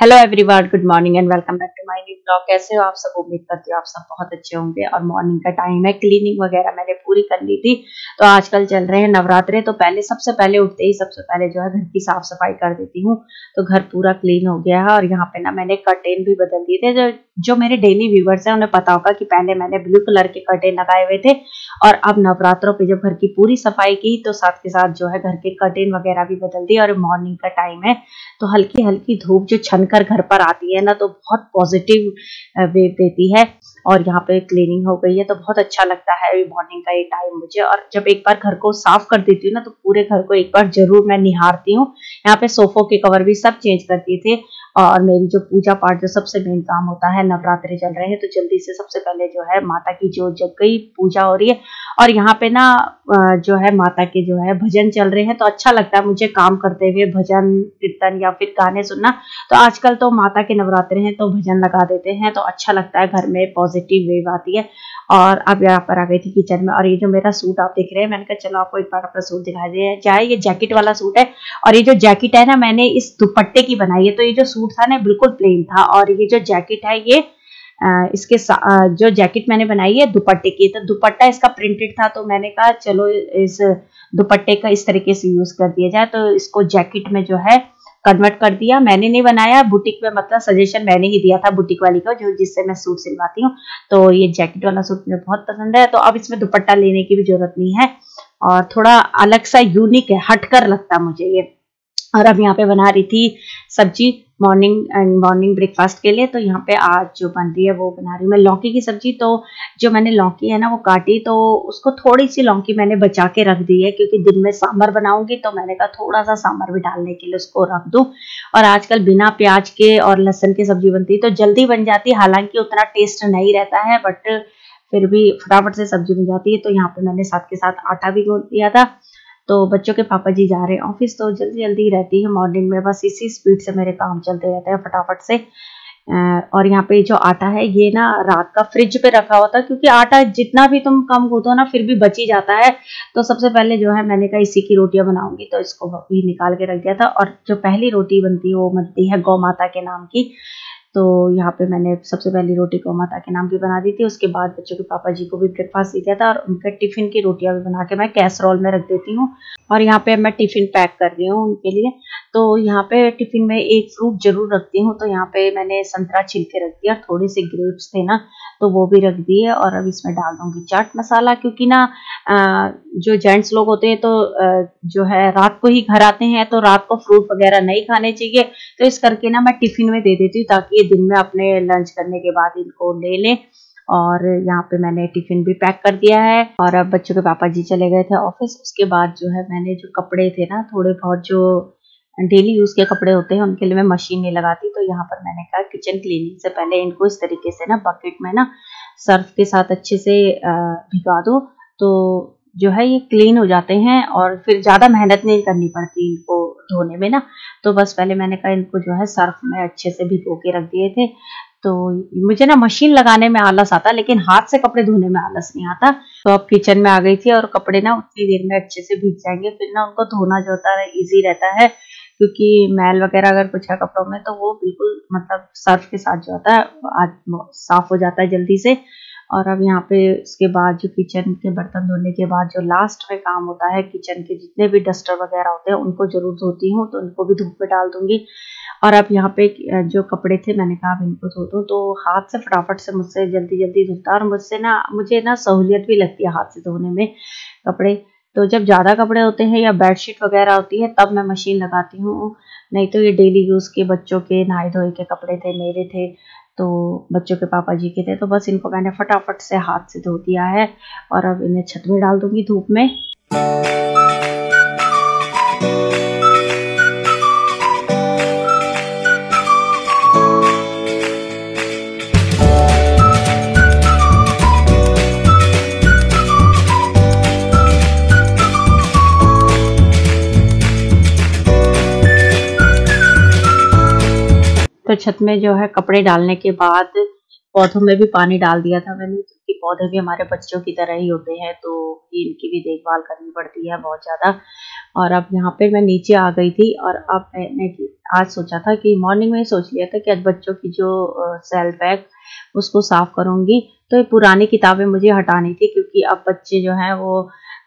Hello everyone, good morning and welcome back to my new blog. कैसे हो आप सब? उम्मीद करती हूँ आप सब बहुत अच्छे होंगे। और मॉर्निंग का टाइम है, क्लीनिंग वगैरह मैंने पूरी कर ली थी। तो आजकल चल रहे हैं नवरात्रे, तो सबसे पहले उठते ही सबसे पहले जो है घर की साफ सफाई कर देती हूँ। तो घर पूरा क्लीन हो गया है और यहाँ पे ना मैंने कर्टेन भी बदल दिए थे। जो मेरे डेली व्यूवर्स हैं उन्हें पता होगा कि पहले मैंने ब्लू कलर के कर्टेन लगाए हुए थे और अब नवरात्रों पे जब घर की पूरी सफाई की तो साथ के साथ जो है घर के कर्टेन वगैरह भी बदल दिए। और मॉर्निंग का टाइम है तो हल्की हल्की धूप जो छनकर घर पर आती है ना, तो बहुत पॉजिटिव वेव देती है। और यहाँ पे क्लीनिंग हो गई है तो बहुत अच्छा लगता है मॉर्निंग का ये टाइम मुझे। और जब एक बार घर को साफ कर देती हूँ ना, तो पूरे घर को एक बार जरूर मैं निहारती हूँ। यहाँ पे सोफों के कवर भी सब चेंज कर दिए थे। और मेरी जो पूजा पाठ जो सबसे मेन काम होता है, नवरात्रे चल रहे हैं तो जल्दी से सबसे पहले जो है माता की जोत जग गई, पूजा हो रही है। और यहाँ पे ना जो है माता के जो है भजन चल रहे हैं, तो अच्छा लगता है मुझे काम करते हुए भजन कीर्तन या फिर गाने सुनना। तो आजकल तो माता के नवरात्रे हैं तो भजन लगा देते हैं, तो अच्छा लगता है, घर में पॉजिटिव वेव आती है। और अब यहाँ पर आ गई थी किचन में। और ये जो मेरा सूट आप देख रहे हैं, मैंने कहा चलो आपको एक बार अपना सूट दिखा दिया जाए। ये जैकेट वाला सूट है और ये जो जैकेट है ना, मैंने इस दुपट्टे की बनाई है। तो ये जो सूट था ना बिल्कुल प्लेन था और ये जो जैकेट है ये इसके जो जैकेट मैंने बनाई है दुपट्टे की। तो दुपट्टा इसका प्रिंटेड था तो मैंने कहा चलो इस दुपट्टे का इस तरीके से यूज कर दिया जाए। तो इसको जैकेट में जो है कन्वर्ट कर दिया। मैंने नहीं बनाया, बुटीक में मतलब सजेशन मैंने ही दिया था बुटीक वाली को, जो जिससे मैं सूट सिलवाती हूँ। तो ये जैकेट वाला सूट मुझे बहुत पसंद है। तो अब इसमें दुपट्टा लेने की भी जरूरत नहीं है और थोड़ा अलग सा यूनिक है, हटकर लगता मुझे ये। और अब यहाँ पे बना रही थी सब्जी मॉर्निंग ब्रेकफास्ट के लिए। तो यहाँ पे आज जो बन रही है वो बना रही हूँ मैं लौकी की सब्जी। तो जो मैंने लौकी है ना वो काटी, तो उसको थोड़ी सी लौकी मैंने बचा के रख दी है क्योंकि दिन में सांभर बनाऊंगी, तो मैंने कहा थोड़ा सा सांभर भी डालने के लिए उसको रख दूं। और आजकल बिना प्याज के और लहसुन की सब्जी बनती है तो जल्दी बन जाती है, हालांकि उतना टेस्ट नहीं रहता है बट फिर भी फटाफट से सब्जी बन जाती है। तो यहाँ पे मैंने साथ के साथ आटा भी गूंथ दिया था। तो बच्चों के पापा जी जा रहे हैं ऑफिस, तो जल्दी जल्दी रहती है मॉर्निंग में, बस इसी स्पीड से मेरे काम चलते रहते हैं फटाफट से। और यहाँ पे जो आटा है ये ना रात का फ्रिज पे रखा हुआ था, क्योंकि आटा जितना भी तुम कम गूंथो ना फिर भी बच ही जाता है। तो सबसे पहले जो है मैंने कहा इसी की रोटियां बनाऊंगी, तो इसको भी निकाल के रख दिया था। और जो पहली रोटी बनती है वो बनती है गौ माता के नाम की। तो यहाँ पे मैंने सबसे पहली रोटी गौ माता के नाम की बना दी थी। उसके बाद बच्चों के पापा जी को भी ब्रेकफास्ट दे दिया था और उनके टिफिन की रोटियां भी बना के मैं कैसरोल में रख देती हूँ। और यहाँ पे मैं टिफिन पैक कर रही हूँ उनके लिए। तो यहाँ पे टिफिन में एक फ्रूट जरूर रखती हूँ। तो यहाँ पे मैंने संतरा छिल के रख दिया, थोड़े से ग्रेप्स थे ना तो वो भी रख दिए। और अब इसमें डाल दूंगी चाट मसाला, क्योंकि ना जो जेंट्स लोग होते हैं तो जो है रात को ही घर आते हैं, तो रात को फ्रूट वगैरह नहीं खाने चाहिए। तो इस करके ना मैं टिफिन में दे देती हूँ ताकि ये दिन में अपने लंच करने के बाद इनको ले लें। और यहाँ पे मैंने टिफिन भी पैक कर दिया है। और अब बच्चों के पापा जी चले गए थे ऑफिस। उसके बाद जो है मैंने जो कपड़े थे ना, थोड़े बहुत जो डेली यूज के कपड़े होते हैं उनके लिए मैं मशीन नहीं लगाती। तो यहाँ पर मैंने कहा किचन क्लीनिंग से पहले इनको इस तरीके से ना बकेट में ना सर्फ के साथ अच्छे से भिगा दो, तो जो है ये क्लीन हो जाते हैं और फिर ज्यादा मेहनत नहीं करनी पड़ती इनको धोने में ना। तो बस पहले मैंने कहा इनको जो है सर्फ में अच्छे से भिगो के रख दिए थे। तो मुझे ना मशीन लगाने में आलस आता, लेकिन हाथ से कपड़े धोने में आलस नहीं आता। तो अब किचन में आ गई थी और कपड़े ना उतनी देर में अच्छे से भीग जाएंगे, फिर ना उनको धोना जो होता है इजी रहता है, क्योंकि मैल वगैरह अगर कुछ है कपड़ों में तो वो बिल्कुल मतलब सर्फ के साथ जो होता है आज साफ हो जाता है जल्दी से। और अब यहाँ पे उसके बाद जो किचन के बर्तन धोने के बाद जो लास्ट में काम होता है, किचन के जितने भी डस्टर वगैरह होते हैं उनको जरूर धोती हूँ, तो उनको भी धूप में डाल दूंगी। और अब यहाँ पे जो कपड़े थे मैंने कहा अब इनको धो दूं, तो हाथ से फटाफट से मुझसे जल्दी जल्दी धुलता है और मुझे ना सहूलियत भी लगती है हाथ से धोने में कपड़े। तो जब ज्यादा कपड़े होते हैं या बेडशीट वगैरह होती है तब मैं मशीन लगाती हूँ, नहीं तो ये डेली यूज के बच्चों के नहाए धोए के कपड़े थे, मेरे थे, तो बच्चों के पापा जी के थे, तो बस इनको मैंने फटाफट से हाथ से धो दिया है। और अब इन्हें छत में डाल दूंगी धूप में। तो छत में जो है कपड़े डालने के बाद पौधों में भी पानी डाल दिया था मैंने, क्योंकि पौधे भी हमारे बच्चों की तरह ही होते हैं, तो इनकी भी देखभाल करनी पड़ती है बहुत ज्यादा। और अब यहाँ पे मैं नीचे आ गई थी और अब मैंने आज सोचा था कि मॉर्निंग में सोच लिया था कि आज बच्चों की जो सेल्फ है उसको साफ करूँगी। तो ये पुरानी किताबें मुझे हटानी थी क्योंकि अब बच्चे जो हैं वो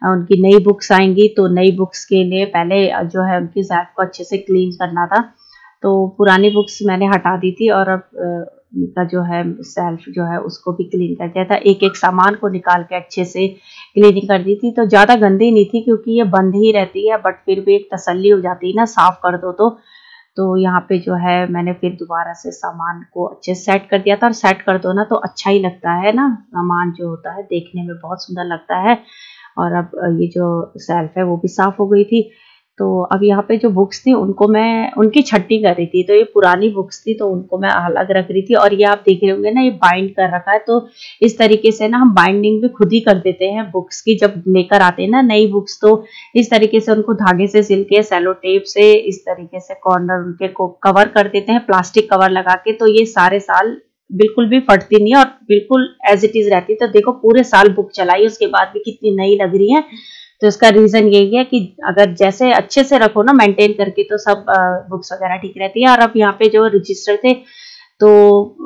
उनकी नई बुक्स आएंगी, तो नई बुक्स के लिए पहले जो है उनकी सेल्फ को अच्छे से क्लीन करना था। तो पुरानी बुक्स मैंने हटा दी थी और अब उनका जो है सेल्फ जो है उसको भी क्लीन कर दिया था। एक एक सामान को निकाल के अच्छे से क्लीनिंग कर दी थी। तो ज़्यादा गंदी नहीं थी क्योंकि ये बंद ही रहती है, बट फिर भी एक तसल्ली हो जाती है ना, साफ कर दो तो यहाँ पे जो है मैंने फिर दोबारा से सामान को अच्छे से सेट कर दिया था। और सेट कर दो ना तो अच्छा ही लगता है ना, सामान जो होता है देखने में बहुत सुंदर लगता है। और अब ये जो सेल्फ है वो भी साफ हो गई थी। तो अब यहाँ पे जो बुक्स थी उनको मैं उनकी छट्टी कर रही थी। तो ये पुरानी बुक्स थी तो उनको मैं अलग रख रही थी। और ये आप देख रहे होंगे ना, ये बाइंड कर रखा है। तो इस तरीके से ना हम बाइंडिंग भी खुद ही कर देते हैं बुक्स की। जब लेकर आते हैं ना नई बुक्स, तो इस तरीके से उनको धागे से सिल के सेलो टेप से इस तरीके से कॉर्नर उनके को कवर कर देते हैं, प्लास्टिक कवर लगा के। तो ये सारे साल बिल्कुल भी फटती नहीं है और बिल्कुल एज इट इज रहती। तो देखो पूरे साल बुक चलाई उसके बाद भी कितनी नई लग रही है। तो इसका रीजन यही है कि अगर जैसे अच्छे से रखो ना मेंटेन करके, तो सब बुक्स वगैरह ठीक रहती है। और अब यहाँ पे जो रजिस्टर थे तो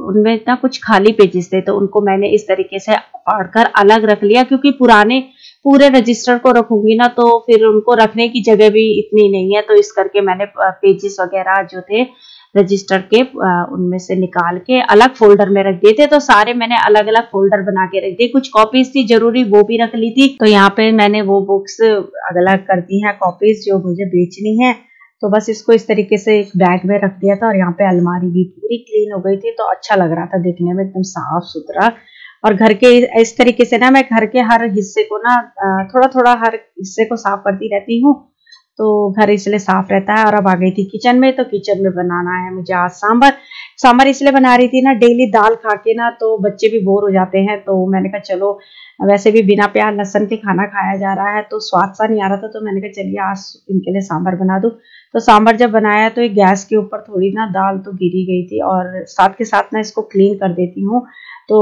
उनमें इतना कुछ खाली पेजेस थे, तो उनको मैंने इस तरीके से फाड़कर अलग रख लिया क्योंकि पुराने पूरे रजिस्टर को रखूंगी ना तो फिर उनको रखने की जगह भी इतनी नहीं है। तो इस करके मैंने पेजेस वगैरह जो थे रजिस्टर के उनमें से निकाल के अलग फोल्डर में रख दिए थे। तो सारे मैंने अलग अलग फोल्डर बना के रख दिए। कुछ कॉपीज थी जरूरी वो भी रख ली थी। तो यहाँ पे मैंने वो बुक्स अलग कर दी हैं, कॉपीज जो मुझे बेचनी है। तो बस इसको इस तरीके से एक बैग में रख दिया था। और यहाँ पे अलमारी भी पूरी क्लीन हो गई थी, तो अच्छा लग रहा था देखने में, एकदम साफ सुथरा। और घर के इस तरीके से ना मैं घर के हर हिस्से को ना थोड़ा थोड़ा हर हिस्से को साफ करती रहती हूँ, तो घर इसलिए साफ रहता है। और अब आ गई थी किचन में। तो किचन में बनाना है मुझे आज सांभर इसलिए बना रही थी ना, डेली दाल खा के ना तो बच्चे भी बोर हो जाते हैं। तो मैंने कहा चलो, वैसे भी बिना प्याज लहसुन के खाना खाया जा रहा है तो स्वाद सा नहीं आ रहा था। तो मैंने कहा चलिए आज इनके लिए सांभर बना दूं। तो सांभर जब बनाया तो एक गैस के ऊपर थोड़ी ना दाल तो गिरी गई थी, और साथ के साथ ना इसको क्लीन कर देती हूँ। तो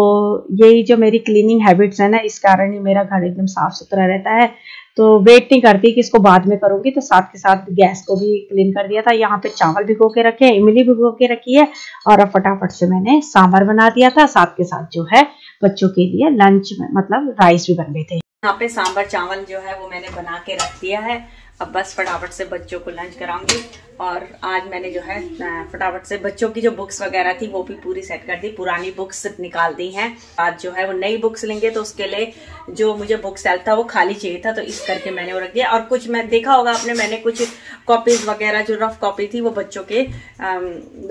यही जो मेरी क्लीनिंग हैबिट्स है ना, इस कारण ही मेरा घर एकदम साफ सुथरा रहता है। तो वेट नहीं करती कि इसको बाद में करूंगी, तो साथ के साथ गैस को भी क्लीन कर दिया था। यहाँ पे चावल भिगो के रखे, इमली भिगो के रखी है, और अब फटाफट से मैंने सांभर बना दिया था। साथ के साथ जो है बच्चों के लिए लंच में मतलब राइस भी बन गए थे। यहाँ पे सांभर चावल जो है वो मैंने बना के रख दिया है। अब बस फटाफट से बच्चों को लंच कराऊंगी। और आज मैंने जो है फटाफट से बच्चों की जो बुक्स वगैरह थी वो भी पूरी सेट कर दी, पुरानी बुक्स निकाल दी हैं। आज जो है वो नई बुक्स लेंगे, तो उसके लिए जो मुझे बुक सेल्फ था वो खाली चाहिए था, तो इस करके मैंने वो रख दिया। और कुछ मैं देखा होगा आपने, मैंने कुछ कॉपीज वगैरह जो रफ कॉपी थी वो बच्चों के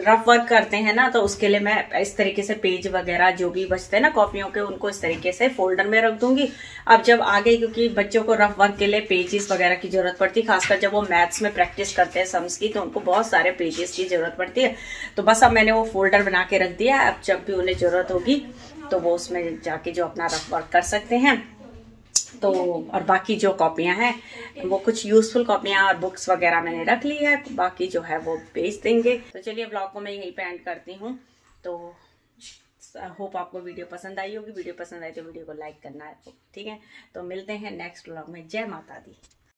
रफ वर्क करते हैं ना, तो उसके लिए मैं इस तरीके से पेज वगैरह जो भी बचते हैं ना कॉपियों के, उनको इस तरीके से फोल्डर में रख दूंगी। अब जब आगे, क्योंकि बच्चों को रफ वर्क के लिए पेजेस वगैरह की जरूरत पड़ती है, खासकर जब वो मैथ्स में प्रैक्टिस करते हैं सम्स की, तो उनको बहुत सारे पेजेस की जरूरत पड़ती है। तो बस अब मैंने वो फोल्डर बना के रख दिया। अब जब भी उन्हें जरूरत होगी तो वो उसमें जाके जो अपना रफ वर्क कर सकते हैं। तो और बाकी जो कॉपियां हैं वो कुछ यूजफुल कॉपियां और बुक्स वगैरह मैंने रख ली है, बाकी जो है वो बेच देंगे। तो चलिए ब्लॉग को मैं यहीं पे एंड करती हूँ। तो होप आपको वीडियो पसंद आई होगी। वीडियो पसंद आई तो वीडियो को लाइक करना है, ठीक है। तो मिलते हैं नेक्स्ट ब्लॉग में। जय माता दी।